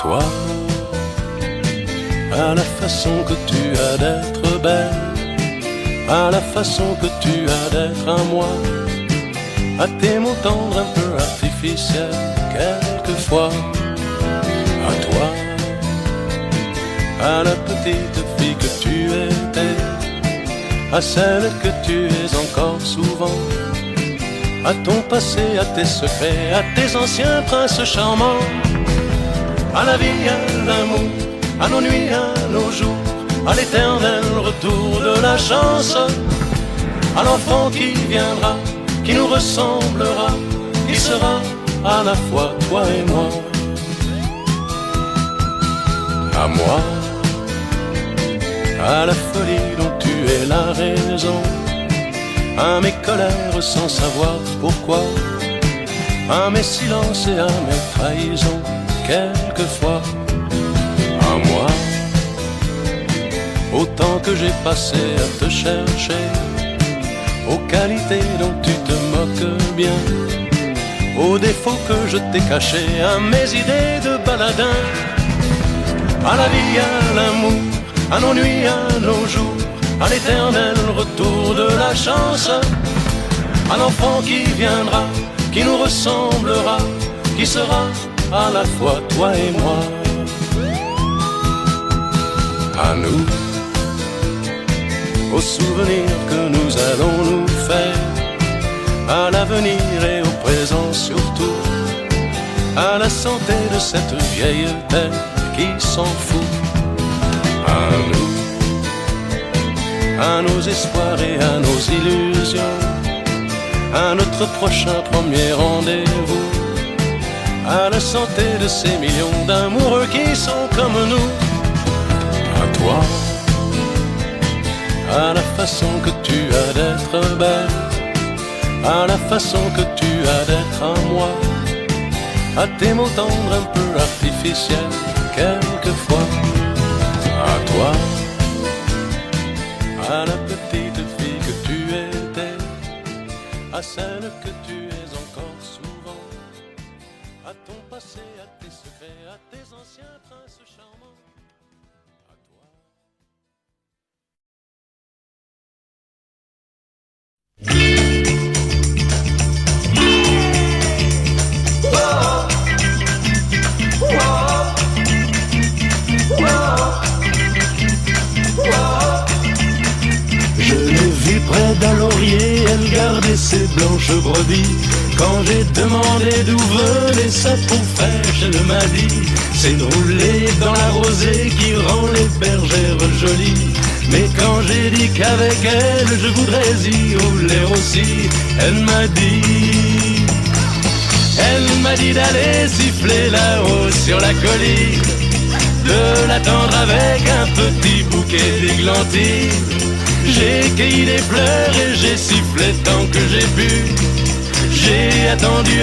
toi, à la façon que tu as d'être belle, à la façon que tu as d'être à moi, à tes mots tendres un peu artificiels quelquefois, à toi, à la petite fille que tu étais, à celle que tu es encore souvent, à ton passé, à tes secrets, à tes anciens princes charmants, à la vie, à l'amour, à nos nuits, à nos jours, à l'éternel retour de la chance, à l'enfant qui viendra, qui nous ressemblera, qui sera à la fois toi et moi. À moi, à la folie dont tu es la raison, à mes colères sans savoir pourquoi, à mes silences et à mes trahisons quelquefois. À moi, au temps que j'ai passé à te chercher, aux qualités dont tu te moques bien, aux défauts que je t'ai cachés, à mes idées de baladin, à la vie, à l'amour, à nos nuits, à nos jours, à l'éternel retour de la chance, à l'enfant qui viendra, qui nous ressemblera, qui sera à la fois toi et moi. À nous, aux souvenirs que nous allons nous faire, à l'avenir et au présent surtout, à la santé de cette vieille terre qui s'en fout. À nous, à nos espoirs et à nos illusions, à notre prochain premier rendez-vous, à la santé de ces millions d'amoureux qui sont comme nous. À toi, à la façon que tu as d'être belle, à la façon que tu as d'être à moi, à tes mots tendres un peu artificiels quelquefois. À toi, à la petite fille que tu étais, à celle que tu es encore souvent, à ton passé, à tes secrets, à tes anciens princes charmants. À toi. Je l'ai vue près d'un laurier, elle gardait ses blanches brebis. Quand j'ai demandé d'où venait sa peau fraîche, elle m'a dit: c'est de rouler dans la rosée qui rend les bergères jolies. Mais quand j'ai dit qu'avec elle je voudrais y rouler aussi, elle m'a dit d'aller siffler là-haut sur la colline, de l'attendre avec un petit bouquet d'églantines. J'ai cueilli des fleurs et j'ai sifflé tant que j'ai pu. J'ai attendu,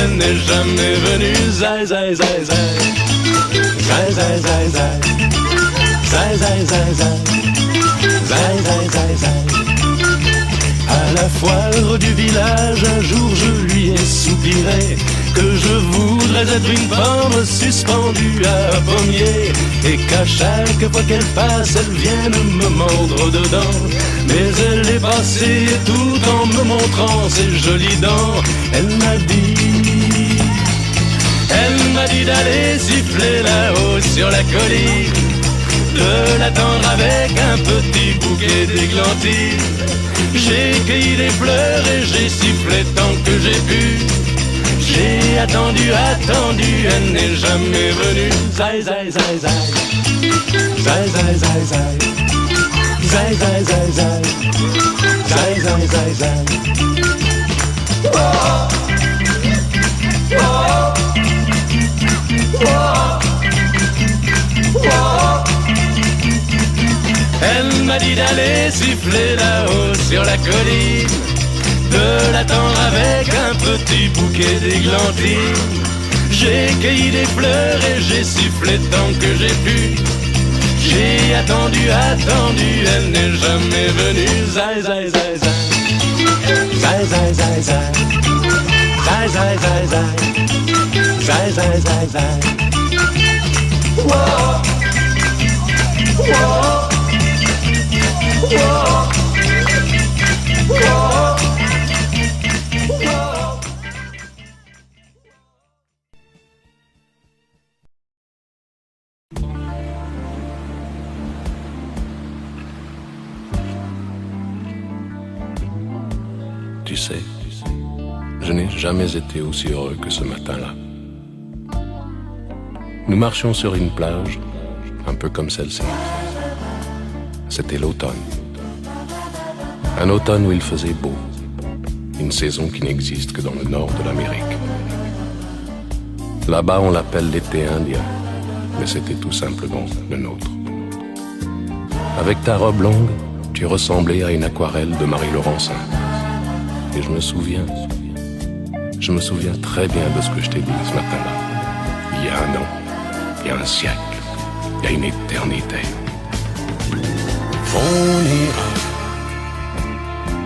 elle n'est jamais venue. Zai, zai, zai, zai. Zai, zai, zai, zai. Zai, zai, zai, zai. Zai, zai, zai, zai. À la foire du village, un jour je lui ai soupiré que je voudrais être une pomme suspendue à un pommier, et qu'à chaque fois qu'elle passe, elle vienne me mordre dedans. Mais elle est passée tout en me montrant ses jolies dents. Elle m'a dit d'aller siffler là-haut sur la colline, de l'attendre avec un petit bouquet d'églantines. J'ai cueilli des fleurs et j'ai sifflé tant que j'ai pu. J'ai attendu, elle n'est jamais venue. Zai, zai, zai, zai. Zai, zai, zai, zai. Zai, zai, zai, zai. Zai, zai, zai, zai. Oh, oh, oh, oh. Elle m'a dit d'aller siffler là-haut sur la colline, de l'attendre avec un petit bouquet d'églantines. J'ai cueilli des fleurs et j'ai sifflé tant que j'ai pu. J'ai attendu, elle n'est jamais venue. Zai, zai, zai, zai. Zai, zai, zai, zai. Zai, zai, zai, zai. Zai, zai, zai, zai. Tu sais, je n'ai jamais été aussi heureux que ce matin-là. Nous marchions sur une plage, un peu comme celle-ci. C'était l'automne. Un automne où il faisait beau. Une saison qui n'existe que dans le nord de l'Amérique. Là-bas, on l'appelle l'été indien, mais c'était tout simplement le nôtre. Avec ta robe longue, tu ressemblais à une aquarelle de Marie Laurencin. Et je me souviens très bien de ce que je t'ai dit ce matin-là. Il y a un an, il y a un siècle, il y a une éternité. On ira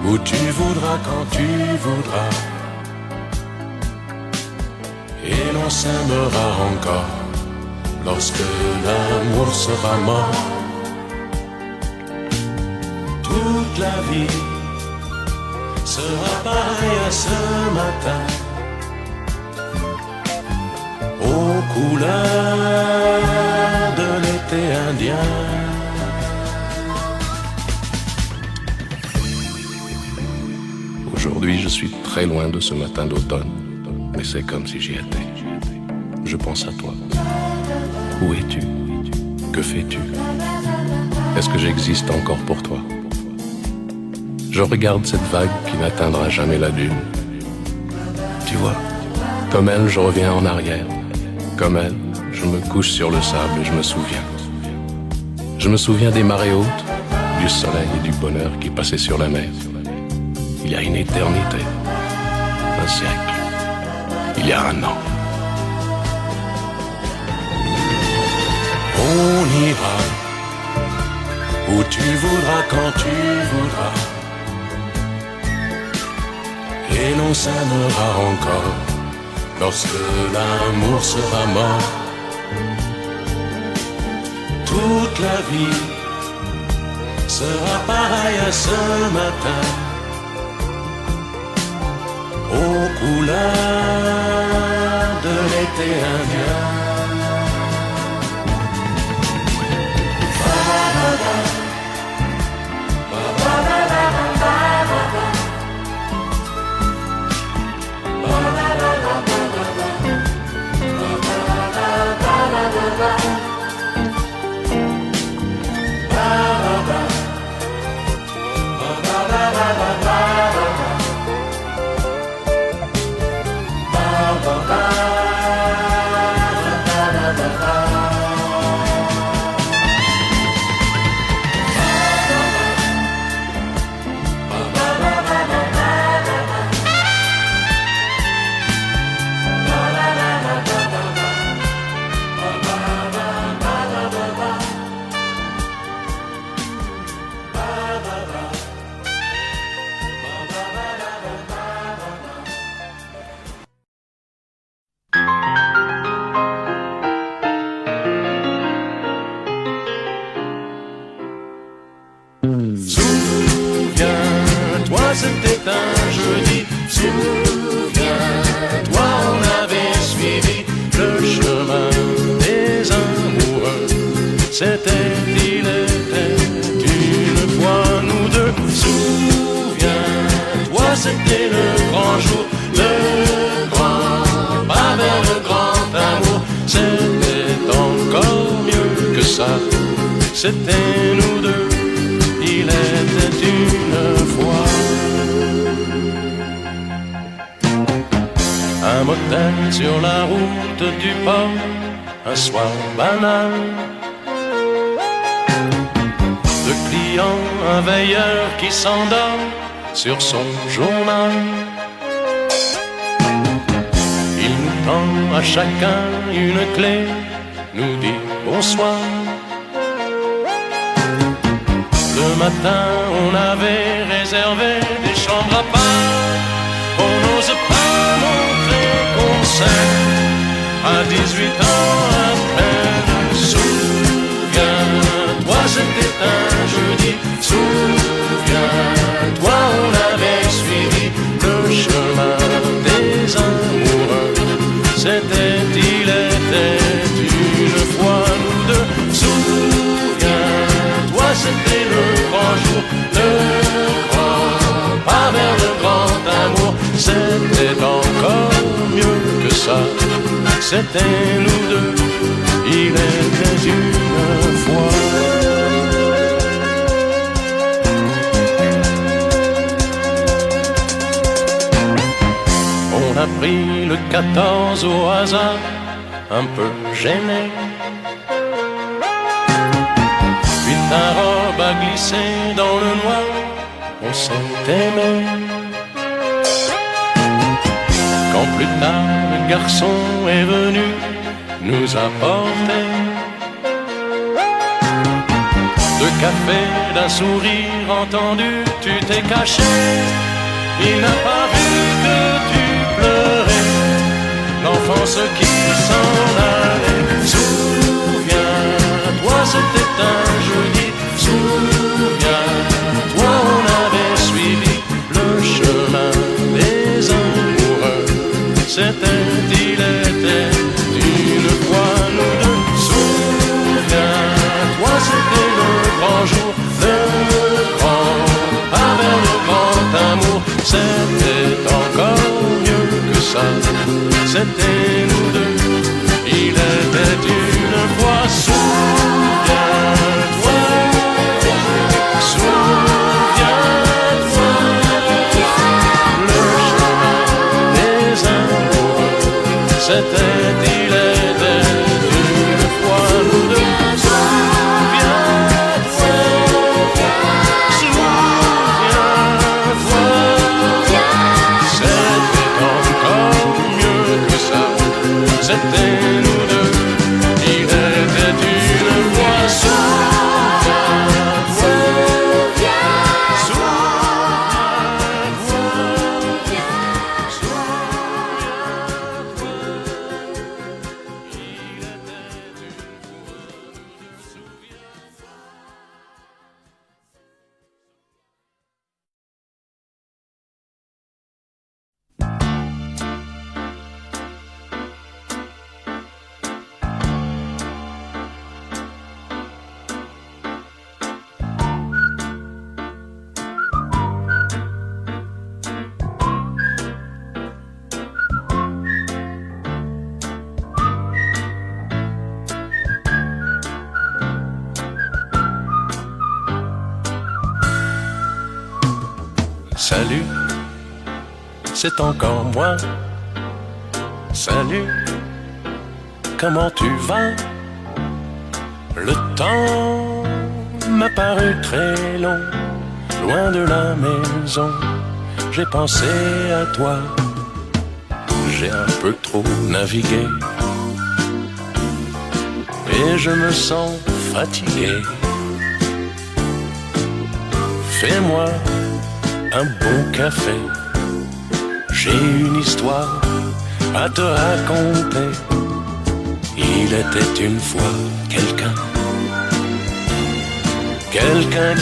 où tu voudras, quand tu voudras, et l'on s'aimera encore lorsque l'amour sera mort. Toute la vie sera pareil à ce matin, aux couleurs de l'été indien. Aujourd'hui, je suis très loin de ce matin d'automne, mais c'est comme si j'y étais. Je pense à toi. Où es-tu? Que fais-tu? Est-ce que j'existe encore pour toi? Je regarde cette vague qui n'atteindra jamais la dune. Tu vois, comme elle, je reviens en arrière. Comme elle, je me couche sur le sable et je me souviens. Je me souviens des marées hautes, du soleil et du bonheur qui passaient sur la mer. Il y a une éternité, un siècle, il y a un an. On ira où tu voudras, quand tu voudras, et l'on s'aimera encore lorsque l'amour sera mort. Toute la vie sera pareille à ce matin, aux couleurs de l'été indien. Souviens-toi, c'était un jeudi. Souviens-toi, on avait suivi le chemin des amoureux. C'était, il était une fois nous deux. Souviens-toi, c'était le grand jour, le grand pas vers le grand amour. C'était encore mieux que ça. C'était nous deux. Il était une fois un motel sur la route du port, un soir banal. Le client, un veilleur qui s'endort sur son journal. Il nous tend à chacun une clé, nous dit bonsoir. Le matin, on avait réservé des chambres à part. On n'ose pas montrer qu'on s'aime. À 18 ans, à peine dis, souviens-toi, on avait suivi le chemin des amoureux. C'était, il était une fois nous deux. Souviens-toi, c'était le grand jour, le grand pas vers le grand amour. C'était encore mieux que ça. C'était nous deux, il était une fois. On a pris le 14 au hasard, un peu gêné. Puis ta robe a glissé dans le noir, on s'est aimé. Quand plus tard le garçon est venu nous apporter deux cafés, d'un sourire entendu, tu t'es caché. Il n'a pas vu que tu pleurais, l'enfance qui s'en allait. Souviens-toi, c'était un jeudi. Souviens-toi, on avait suivi le chemin des amoureux. C'était, il était une fois nous deux. Souviens-toi, c'était le grand jour, le grand pas vers le grand amour. C'était encore mieux que ça. C'était nous deux, il était une fois. Souviens-toi, souviens-toi, le chemin des amoureux. C'était, il était une fois nous deux. Souviens-toi, souviens-toi, c'était encore mieux que ça. C'était nous deux, il était une fois. Souviens-toi, salut, c'est encore moi. Salut, comment tu vas? Le temps m'a paru très long, loin de la maison. J'ai pensé à toi, j'ai un peu trop navigué et je me sens fatigué. Fais-moi un bon café, j'ai une histoire à te raconter. Il était une fois quelqu'un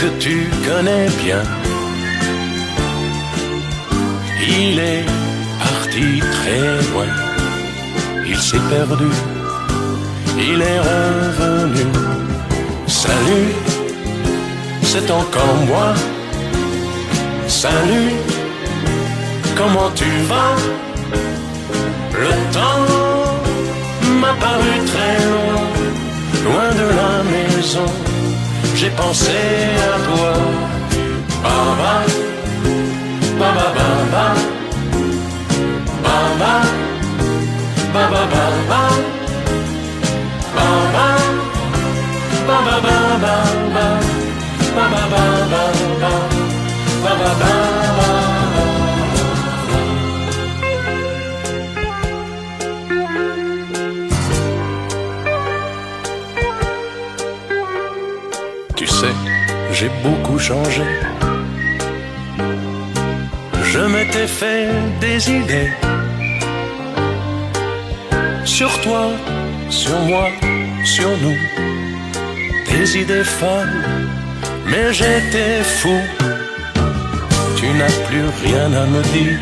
que tu connais bien. Il est parti très loin, il s'est perdu, il est revenu. Salut, c'est encore moi. Salut, comment tu vas? Le temps m'a paru très long, loin de la maison. J'ai pensé à toi. Baba, baba, baba, baba, baba, baba, baba, baba, baba, baba, baba. Tu sais, j'ai beaucoup changé. Je m'étais fait des idées sur toi, sur moi, sur nous. Des idées folles mais j'étais fou. Tu n'as plus rien à me dire.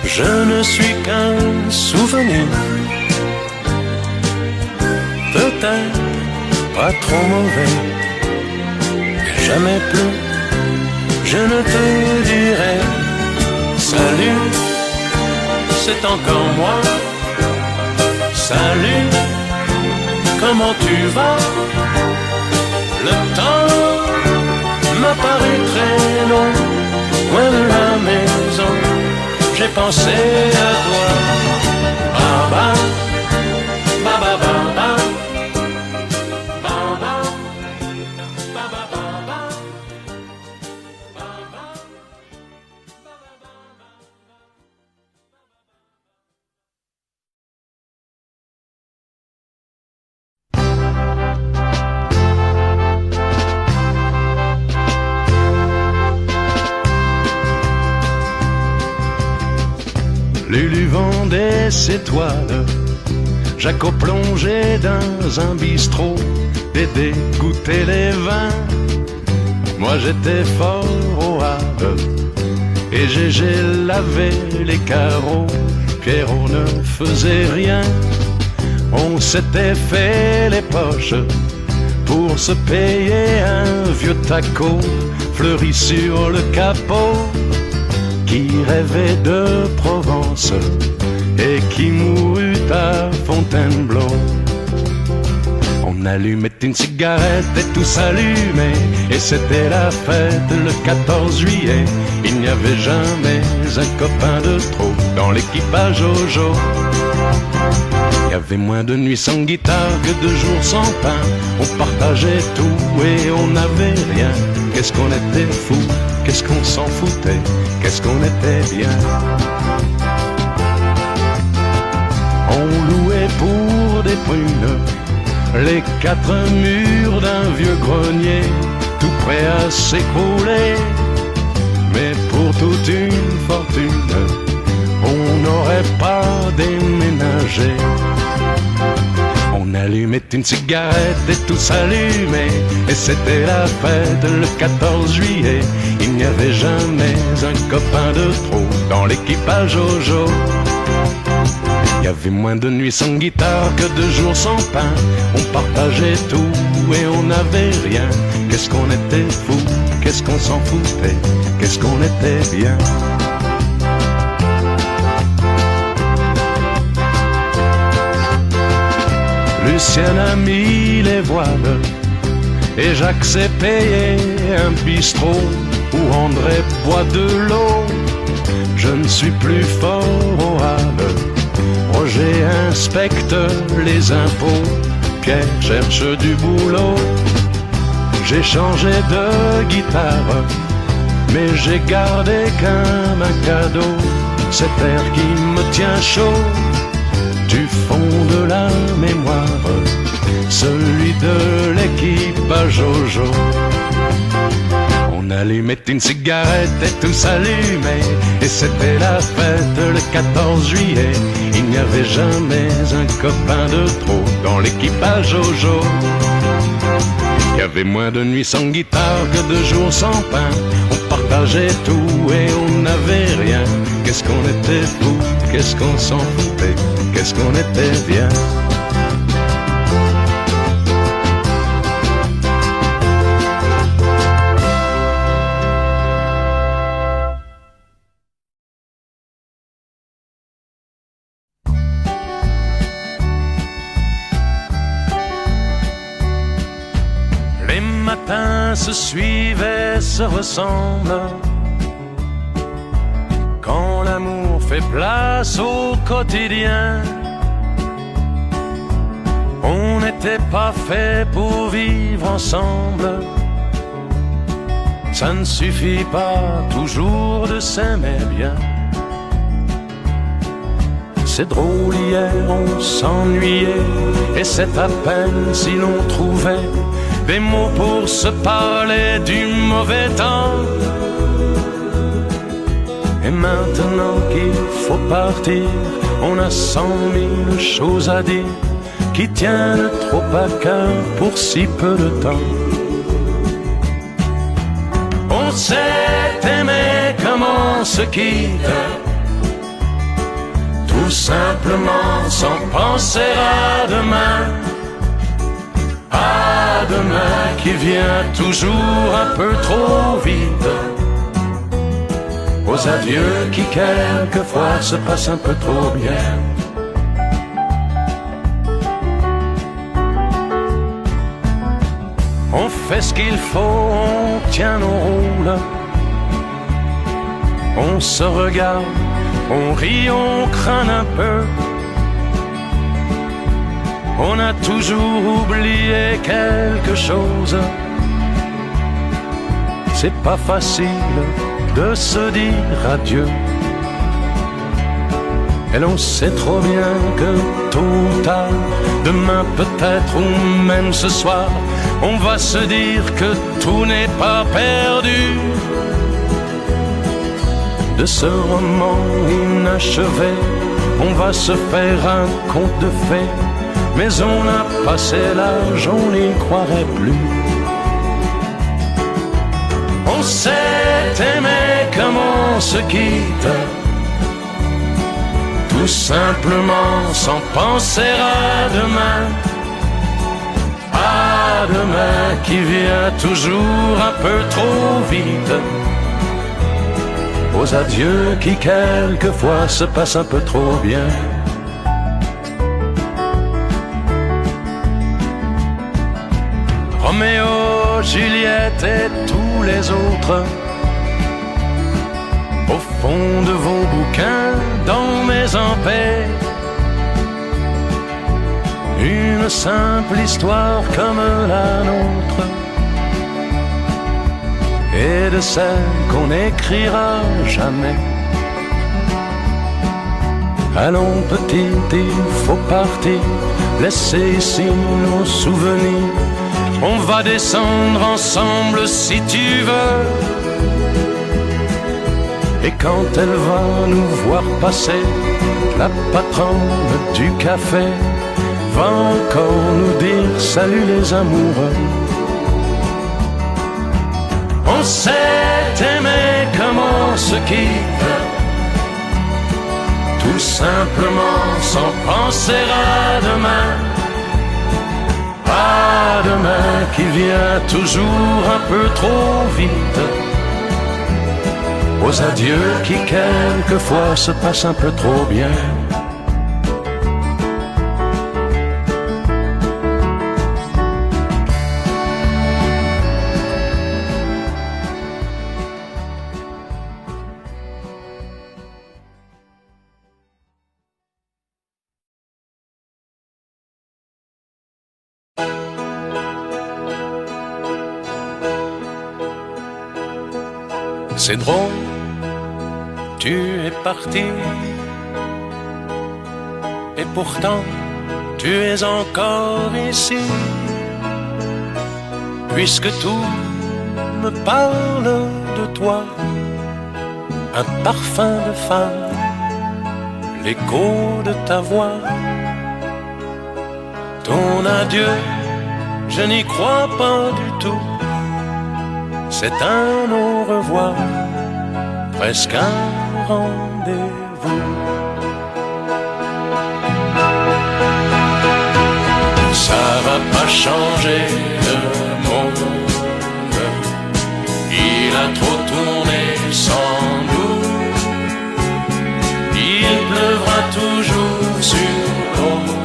Je ne suis qu'un souvenir. Peut-être pas trop mauvais, mais jamais plus. Je ne te dirai salut, c'est encore moi. Salut, comment tu vas? Le temps m'a paru très long, loin de la maison. J'ai pensé à toi. Baba, baba, baba. Luluvant des étoiles, Jaco plongé dans un bistrot, Dédé goûtait les vins. Moi j'étais fort au Havre, et Gégé lavait les carreaux. Pierrot ne faisait rien, on s'était fait les poches pour se payer un vieux taco fleuri sur le capot, qui rêvait de Provence et qui mourut à Fontainebleau. On allumait une cigarette et tout s'allumait, et c'était la fête le 14 juillet. Il n'y avait jamais un copain de trop dans l'équipage Jojo. Il y avait moins de nuits sans guitare que de jours sans pain. On partageait tout et on n'avait rien. Qu'est-ce qu'on était fous, qu'est-ce qu'on s'en foutait, qu'est-ce qu'on était bien. On louait pour des prunes les 4 murs d'un vieux grenier, tout prêt à s'écrouler. Mais pour toute une fortune, on n'aurait pas déménagé. On allumait une cigarette et tout s'allumait, et c'était la fête le 14 juillet. Il n'y avait jamais un copain de trop dans l'équipage Jojo. Il y avait moins de nuits sans guitare que de jours sans pain. On partageait tout et on n'avait rien. Qu'est-ce qu'on était fous, qu'est-ce qu'on s'en foutait, qu'est-ce qu'on était bien. Lucien a mis les voiles et Jacques s'est payé un bistrot où André boit de l'eau. Je ne suis plus fort au Havre, Roger inspecte les impôts, Pierre cherche du boulot. J'ai changé de guitare, mais j'ai gardé comme un cadeau cet air qui me tient chaud du fond de la mémoire, celui de l'équipage Jojo. On allumait une cigarette et tout s'allumait, et c'était la fête le 14 juillet. Il n'y avait jamais un copain de trop dans l'équipage Jojo. Il y avait moins de nuits sans guitare que de jours sans pain. On partageait tout et on n'avait rien. Qu'est-ce qu'on était fous, qu'est-ce qu'on s'en foutait, qu'est-ce qu'on était bien. Les matins se suivent et se ressemblent quand l'amour fait place au quotidien. On n'était pas fait pour vivre ensemble. Ça ne suffit pas toujours de s'aimer bien. C'est drôle, hier on s'ennuyait, et c'est à peine si l'on trouvait des mots pour se parler du mauvais temps. Et maintenant qu'il faut partir, on a 100 000 choses à dire qui tiennent trop à cœur pour si peu de temps. On s'est aimé comme on se quitte, tout simplement sans penser à demain. À demain qui vient toujours un peu trop vite, aux adieux qui quelquefois se passent un peu trop bien. On fait ce qu'il faut, on tient nos rôles, on se regarde, on rit, on craint un peu. On a toujours oublié quelque chose. C'est pas facile de se dire adieu. Et l'on sait trop bien que tôt ou tard, demain peut-être ou même ce soir, on va se dire que tout n'est pas perdu. De ce roman inachevé, on va se faire un conte de fées. Mais on a passé l'âge, on n'y croirait plus. On s'est aimé comme on se quitte, tout simplement sans penser à demain. À demain qui vient toujours un peu trop vite, aux adieux qui quelquefois se passent un peu trop bien. Roméo, Juliette et tous les autres, au fond de vos bouquins, dans mes paix, une simple histoire comme la nôtre, et de celle qu'on n'écrira jamais. Allons petite, il faut partir, laisser ici nos souvenirs. On va descendre ensemble si tu veux. Et quand elle va nous voir passer, la patronne du café va encore nous dire salut les amoureux. On s'est aimé comme on se quitte, tout simplement sans penser à demain. À demain qui vient toujours un peu trop vite, aux adieux qui quelquefois se passent un peu trop bien. C'est drôle, tu es parti, et pourtant tu es encore ici, puisque tout me parle de toi, un parfum de femme, l'écho de ta voix. Ton adieu, je n'y crois pas du tout. C'est un au revoir, presque un rendez-vous. Ça va pas changer le monde, il a trop tourné sans nous. Il pleuvra toujours sur Londres,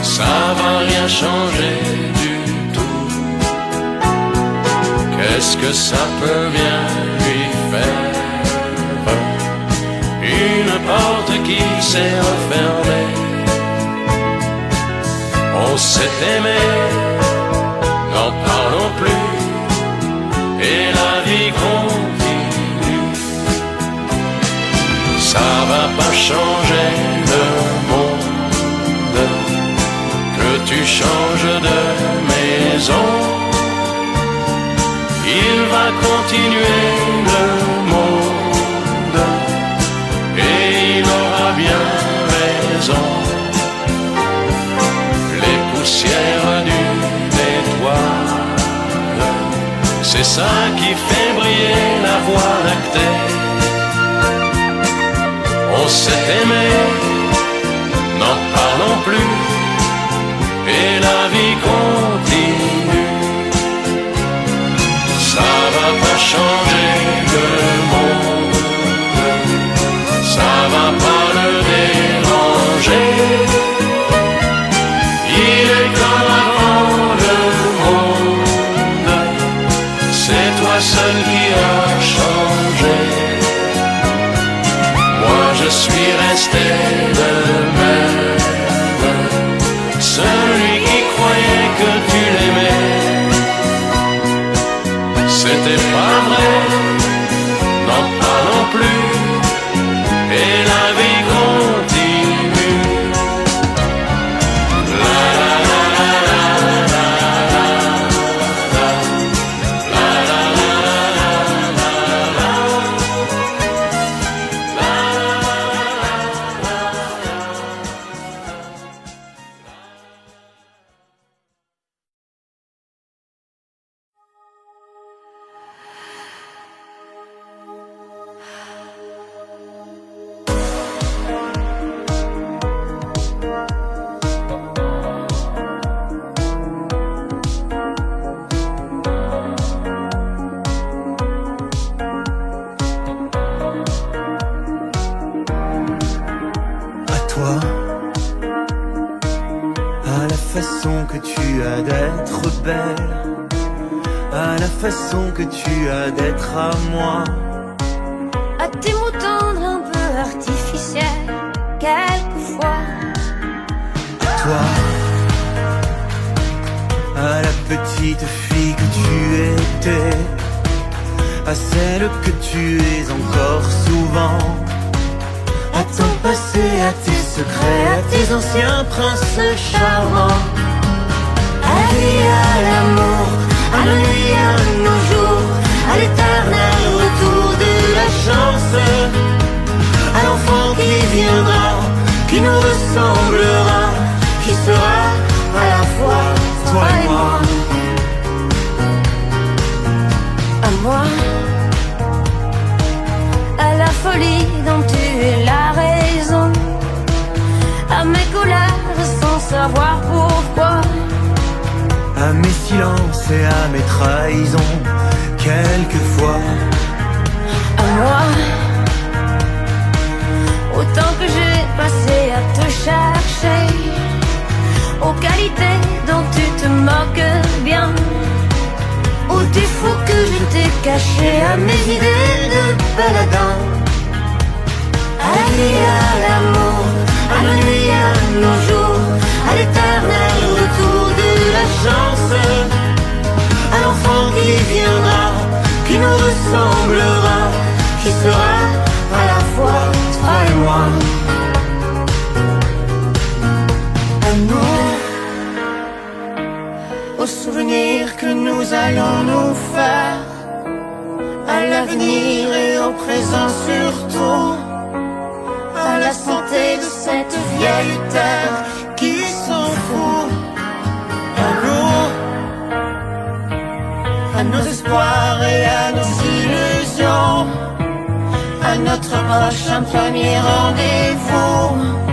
ça va rien changer du tout. Qu'est-ce que ça peut bien lui faire? Une porte qui s'est refermée. On s'est aimé, n'en parlons plus, et la vie continue. Ça va pas changer le monde, que tu changes de maison. Il va continuer le monde, et il aura bien raison. Les poussières d'une étoile, c'est ça qui s'est aimé, n'en parlons plus, et la vie continue. Ça va pas changer le monde, ça va pas le déranger. Il est comme avant le monde, c'est toi seul qui as changé. Moi je suis resté le même, celui qui croyait que tu l'aimais. C'était pas vrai, n'en parlons plus, et la vie continue. La la la la la la la la la à la façon que tu as d'être belle, à la façon que tu as d'être à moi, à tes mots tendres un peu artificiels, quelquefois. à toi, à la petite fille que tu étais, à celle que tu es encore souvent, à ton passé, à tes secrets, à tes anciens princes charmants, À la vie, à l'amour, à nos nuits, à nos jours, à l'éternel retour de la chance, à l'enfant qui viendra, qui nous ressemblera, qui sera à la fois toi et moi. à moi, à la folie dont tu es la raison, à mes colères sans savoir pourquoi, À mes silences et à mes trahisons, quelquefois. à moi, autant que j'ai passé à te chercher, aux qualités dont tu te moques bien, aux défauts que je t'ai cachés, à mes idées de baladin, à la vie, à l'amour, à nos nuits, à nos jours, à l'éternel retour de la chance, À l'enfant qui viendra, qui nous ressemblera, qui sera à la fois toi et moi. À nous, aux souvenirs que nous allons nous faire, à l'avenir et au présent surtout, à la santé de cette vieille terre qui s'en fout. À nous, à nos espoirs et à nos illusions, à notre prochain premier rendez-vous.